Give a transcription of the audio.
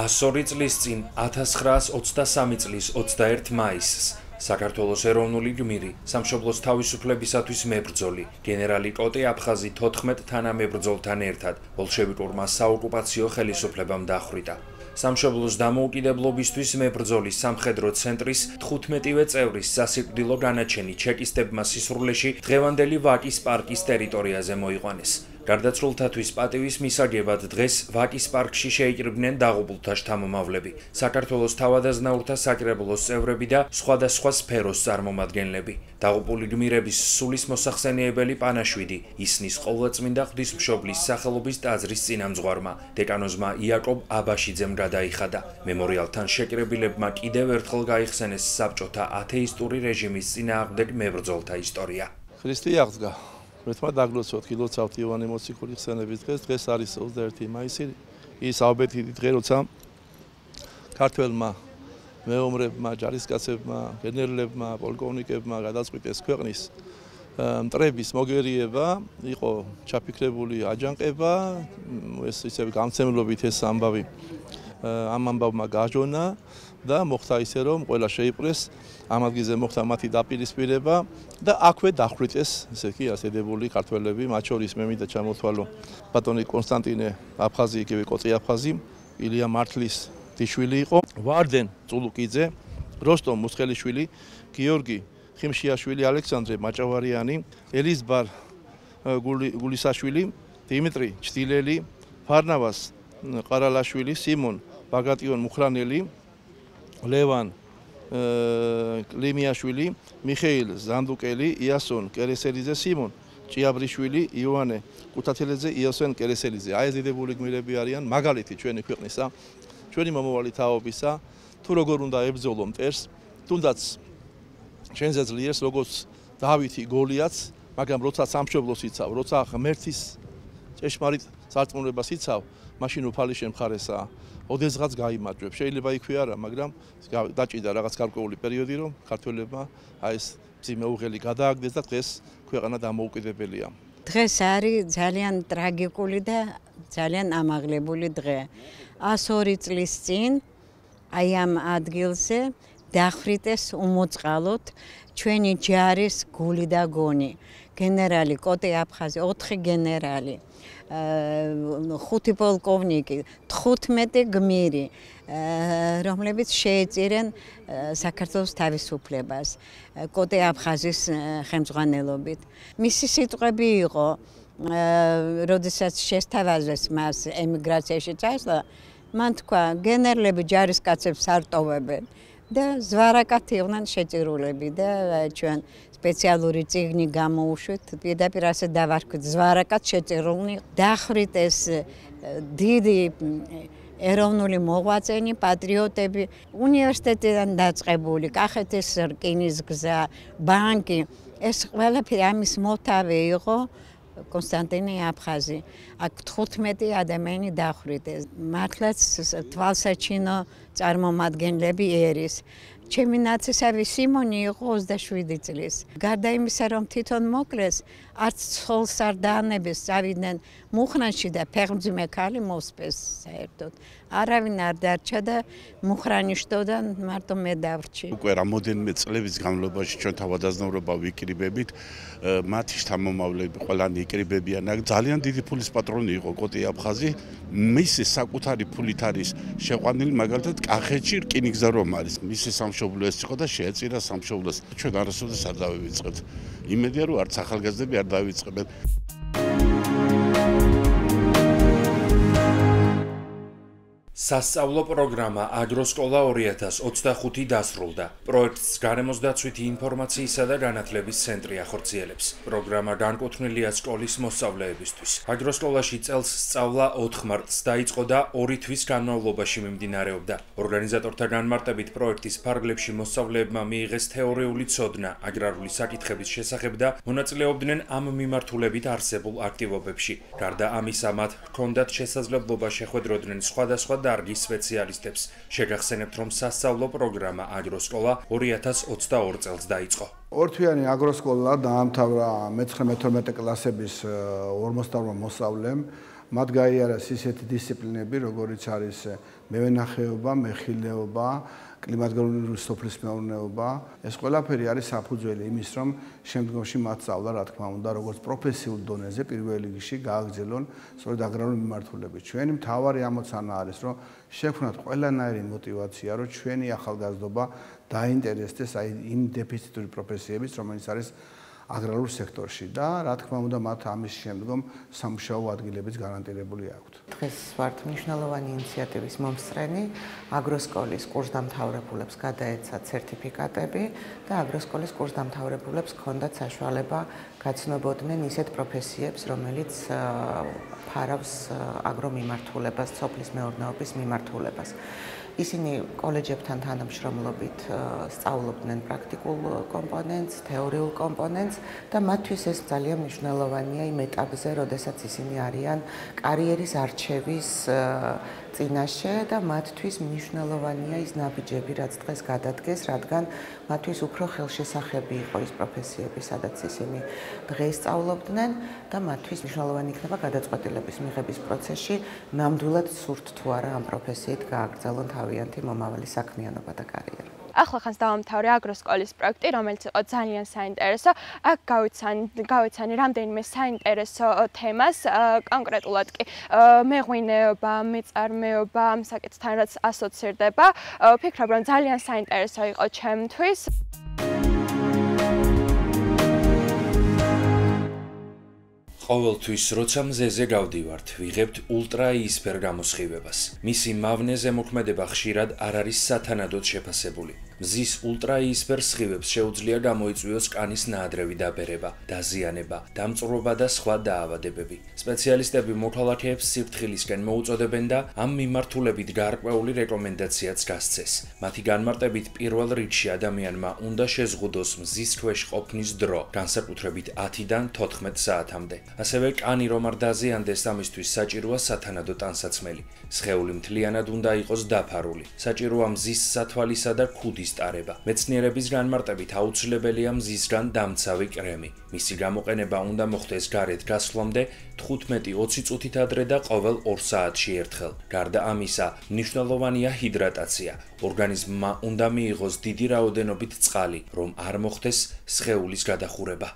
102 წლის წინ 1923 წლის 21 მაისს საქართველოს ეროვნული გმირი, სამშობლოს თავისუფლებისათვის მებრძოლი, გენერალი კოტე აფხაზი 14 თანამებრძოლთან ერთად ბოლშევიკურმა საოკუპაციო ხელისუფლებამ დახვრიტა. სამშობლოს დამოუკიდებლობისთვის მებრძოლის სამხედრო ცენტრის 15-ვე წევრის სასიკვდილო განაჩენი ჩეკისტებმა სისრულეში დღევანდელი ვაკის პარკის ტერიტორიაზე მოიყვანეს. გარდაცვლილთათვის პატივის მისაგებად დღეს ვაკის პარკში შეიკრიბნენ დაღუპულთა შთამომავლები, საქართველოს თავადაზნაურთა საკრებულოს წევრები და სხვადასხვა სფეროს წარმომადგენლები. დაღუპული გმირების სულის მოსახსენიებელი პანაშვიდი ისნის ყოვლადწმინდა ღვთისმშობლის სახელობის ტაძრის წინამძღვარმა, დეკანოზმა იაკობ აბაშიძემ გადაიხადა. მემორიალთან შეკრებილებმა კიდევ ერთხელ გაიხსენეს საბჭოთა ათეისტური რეჟიმის წინააღმდეგ მებრძოლთა ისტორია. ქრისტე აღსდგა. Მეთმა დაგლოცოთ გილოცავთ ივანე მოციქულის ხსენების დღეს არის 21 მაისი, ის ალბეთი დღე, როცა ქართველმა მეომრებმა, ჯარისკაცებმა, გენერლებმა, პოლკოვნიკებმა გადაწყვიტეს ქვეყნის მტრების მოგერიება, იყო ჩაფიქრებული აჯანყება, ეს ისე გამცემლობით ეს ამბავი ამ ამბავმა გაჟონა და მოხდა ისე რომ ყველა შეიპყრეს, ამ ადგილზე მოხდა მათი დაპირისპირება და აქვე დახვრიტეს, ესე იგი ასედებული ქართველები, მათ შორის მე მინდა ჩამოთვალო ბატონი კონსტანტინე აფხაზი, იგივე კოტე აფხაზი, ილია მართლის დიშვილი იყო, ვარდენ წულუკიძე, როსტომ მუსხელიშვილი, გიორგი ხიმშიაშვილი, ალექსანდრე მაჭავარიანი, ელიზბარ გულისაშვილი, დიმიტრი ჩtileli, ფარნავას ყარალაშვილი, სიმონ ბაგატიონ მუხრანელი, ლევან კლიმიაშვილი, მიხეილ ზანდუკელი, იასონ კერესელიძე, სიმონ ჭიაბრიშვილი, იოანე კუთათელაძე, იასონ კერესელიძე. აი ეს დიდებული გმირები არიან მაგალითი ჩვენი ქვეყნისა, ჩვენი მომავალი თაობისა, თუ როგორ უნდა ებრძოლო მტერს, თუნდაც ჩვენზე ძლიერს, როგორც დავითი გოლიათს, მაგრამ როცა სამშობლოს იცავ, როცა ღმერთის ჭეშმარიტ სარწმუნოებას იცავ, მაშინ უფალი შემხარესაა. ოდესღაც გაიმარჯვებ. შეიძლება იქვე არა, მაგრამ დაჭიდა რაღაც გარკვეული პერიოდი, რომ ქართველებმა აი ეს მეუღელი გადააგდეს და დღეს ქვეყანა დამოუკიდებელია. დღეს არის ძალიან ტრაგიკული და ძალიან ამაღლებული დღე. 102 წლის წინ აი ამ ადგილზე დახვრიტეს უმოწყალოდ ჩვენი ჯარის გული და გონი. გენერალი კოტე აფხაზი, 4 გენერალი, 5 პოლკოვნიკი, 15 გმირი, რომლებიც შეეწირენ საქართველოს თავისუფლებას კოტე აფხაზის ხელმძღვანელობით. მისი სიტყვები იყო, როდესაც შესთავაზეს მას ემიგრაციაში წასვლა, მან თქვა, გენერლები ჯარისკაცებს არ ტოვებენ და ზვარაკად იყვნენ შეწირულები და ჩვენ სპეციალური წიგნი გამოუშვით, პირდაპირ ასე დავარქვით, ზვარაკად შეწირულნი. დახვრიტეს დიდი ეროვნული მოღვაწენი, პატრიოტები, უნივერსიტეტიდან დაწყებული, კახეთის რკინიგზა, ბანკი, ეს ყველაფერი ამის მოთავე იყო კონსტანტინე აფხაზი. აქ 15 ადამიანი დახვრიტეს. მართლაც თვალსაჩინო წარმომადგენლები ერის. ჩემი ნაცისავი სიმონი იყო 27 წლის. გარდა იმისა, რომ თვითონ მოკლეს, არც ცხოველს არ დაანებეს, წავიდნენ მუხრანში და ფეხმძიმე ქალი მოსპეს საერთოდ. არავინ არ დარჩა და მუხრანი შტოდა, მარტო მე დავრჩი. უკვე რამოდენიმე წლების განმავლობაში ჩვენ თავადაზნაურობა ვიკრიბებით, მათი შთამომავლები ყველანი იკრიბებიან. ძალიან დიდი ფულის პატრონი იყო კოტე აფხაზი, მისი საკუთარი ფულით არის შეყვანილი, მაგალითად კახეთში რკინიგზა რომ არის, მისი სამშობლო ეს იყო და შეეწირა სამშობლოს. ჩვენ არასოდეს არ დავივიწყებთ. იმედია რომ არც ახალგაზრდები არ დავიწყებენ. სასწავლო პროგრამა აგროსკოლა 2025 დასრულდა. პროექტს გარემოს დაცვითი ინფორმაციისა და განათლების ცენტრი ახორციელებს. პროგრამა განკუთვნილია სკოლის მოსწავლეებისთვის. აგროსკოლაში წელს სწავლა 4 მარტს დაიწყო და 2 თვის განმავლობაში მიმდინარეობდა. ორგანიზატორთა განმარტებით პროექტის ფარგლებში მოსწავლეებმა მიიღეს თეორიული ცოდნა აგრარული საკითხების შესახებ და მონაწილეობდნენ ამ მიმართულებით არსებულ აქტივობებში. გარდა ამისა, მათ ჰქონდათ შესაძლებლობა შეხვედროდნენ სხვადასხვა დარგის სპეციალისტებს. შეგახსენებთ, რომ სასწავლო პროგრამა აგროსკოლა 2022 წელს დაიწყო. ორთვიანი აგროსკოლა დაამთავრა მე-12 კლასების 48 მოსწავლემ. მათ გაიარეს ისეთი დისციპლინები, როგორიც არის მევენახეობა, მეხილეობა, კლიმატგანმდიდრებული სოფლის მეურნეობა. ეს ყველაფერი არის საფუძველი იმის, რომ შემდგომში მათ სწავლა, რა თქმა უნდა, როგორც პროფესიულ დონეზე პირველ რიგში გააგრძელონ სწორედ აგრარული მიმართულებით. ჩვენი მთავარი ამოცანა არის, რომ შევქმნათ ყველანაირი мотиваცია, რომ ჩვენი ახალგაზრდობა დაინტერესდეს აი იმ დეფიციტური პროფესიებით, რომელიც არის აგრარულ სექტორში და რა თქმა უნდა მათ ამის შემდგომ სამუშაო ადგილებიც გარანტირებული აქვთ. დღეს ვართ მნიშვნელოვანი ინიციატივის მომსწრენი. აგროსკოლის კურსდამთავრებულებს გადაეცათ სერტიფიკატები და აგროსკოლის კურსდამთავრებულებს ჰქონდათ საშუალება გაცნობოდნენ ისეთ პროფესიებს, რომელიც ფარავს აგრომიმართულებას, სოფლის მეურნეობის მიმართულებას. ისინი კოლეჯებთან თანამშრომლობით სწავლობდნენ პრაქტიკულ კომპონენტს, თეორიულ კომპონენტს და მათთვის ეს ძალიან მნიშვნელოვანია იმ ეტაპზე, როდესაც ისინი არიან კარიერის არჩევის წინაშე და მათთვის მნიშვნელოვანია ის ნაბიჯები, რაც დღეს გადადგეს, რადგან მათთვის უფრო ხელშესახები იყო ის პროფესიები, სადაც ისინი დღეს სწავლობდნენ და მათთვის მნიშვნელოვანი იქნება გადაწყვეტილების მიღების პროცესში, ნამდვილად სურთ თუ არა ამ პროფესიით გააგრძელონ თავიანთი მომავალი საქმიანობა და კარიერა. ახლახანს დავამთავრე აგროსკოლის პროექტი, რომელიც იყო ძალიან საინტერესო. აქ გავიცანი რამდენიმე საინტერესო თემას, კონკრეტულად კი მეღვინეობა, მეწარმეობა, ამ საკითხთან რაც ასოცირდება. ვფიქრობ, რომ ძალიან საინტერესო იყო ჩემთვის. ყოველთვის როცა მზეზე გავდივართ, ვიღებთ ულტრა იისფერ გამოსხივებას. მისი მავნე ზემოქმედება ხშირად არ არის სათანადოდ შეფასებული. მზის ულტრა იისფერ სხივებს შეუძლია გამოიწვიოს კანის ნაადრევი დაბერება, დაზიანება, დამწვრობა და სხვა დაავადებები. სპეციალისტები მოქალაქეებს სიფრთხილისკენ მოუწოდებენ და ამ მიმართულებით გარკვეული რეკომენდაციაც გასცეს. მათი განმარტებით პირველ რიგში ადამიანმა უნდა შეზღუდოს მზის ქვეშ ყოფნის დრო, განსაკუთრებით 10-დან 14 საათამდე. ასევე კანი რომ არ დაზიანდეს, ამისთვის საჭიროა სათანადო ტანსაცმელი. სხეული მთლიანად უნდა იყოს დაფარული. საჭიროა მზის სათვალისა და ქუდის ტარება. მეცნიერების განმარტებით აუცილებელია მზისგან დამცავი კრემი. მისი გამოყენება უნდა მოხდეს გარეთ გასვლამდე 15-20 წუთით ადრე და ყოველ 2 საათში ერთხელ. გარდა ამისა, მნიშვნელოვანია ჰიდრატაცია. ორგანიზმმა უნდა მიიღოს დიდი რაოდენობით წყალი, რომ არ მოხდეს სხეულის გადახურება.